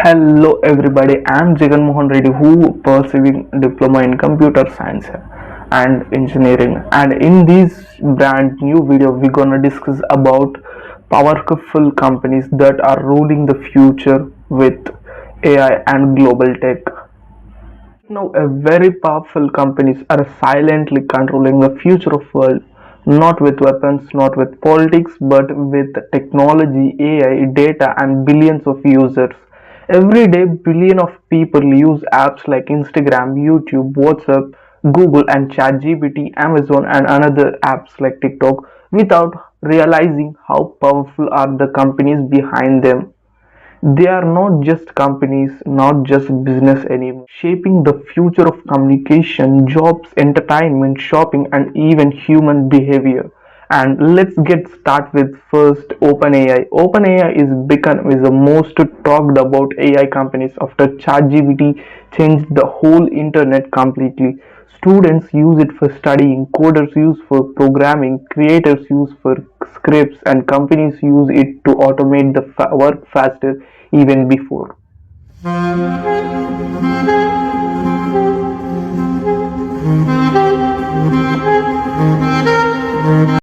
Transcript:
Hello everybody, I'm Jagan Mohan Reddy who pursuing diploma in computer science and engineering, and in this brand new video we're gonna discuss about powerful companies that are ruling the future with AI and global tech. Now, a very powerful companies are silently controlling the future of world, not with weapons, not with politics, but with technology, AI, data, and billions of users. Every day, billion of people use apps like Instagram, YouTube, WhatsApp, Google, and ChatGPT, Amazon, and another apps like TikTok without realizing how powerful are the companies behind them. They are not just companies, not just business anymore, shaping the future of communication, jobs, entertainment, shopping, and even human behavior. And let's get started with first OpenAI. OpenAI is the most talked about AI companies after ChatGPT changed the whole internet completely. Students use it for studying, coders use for programming, creators use for scripts, and companies use it to automate the work faster even before.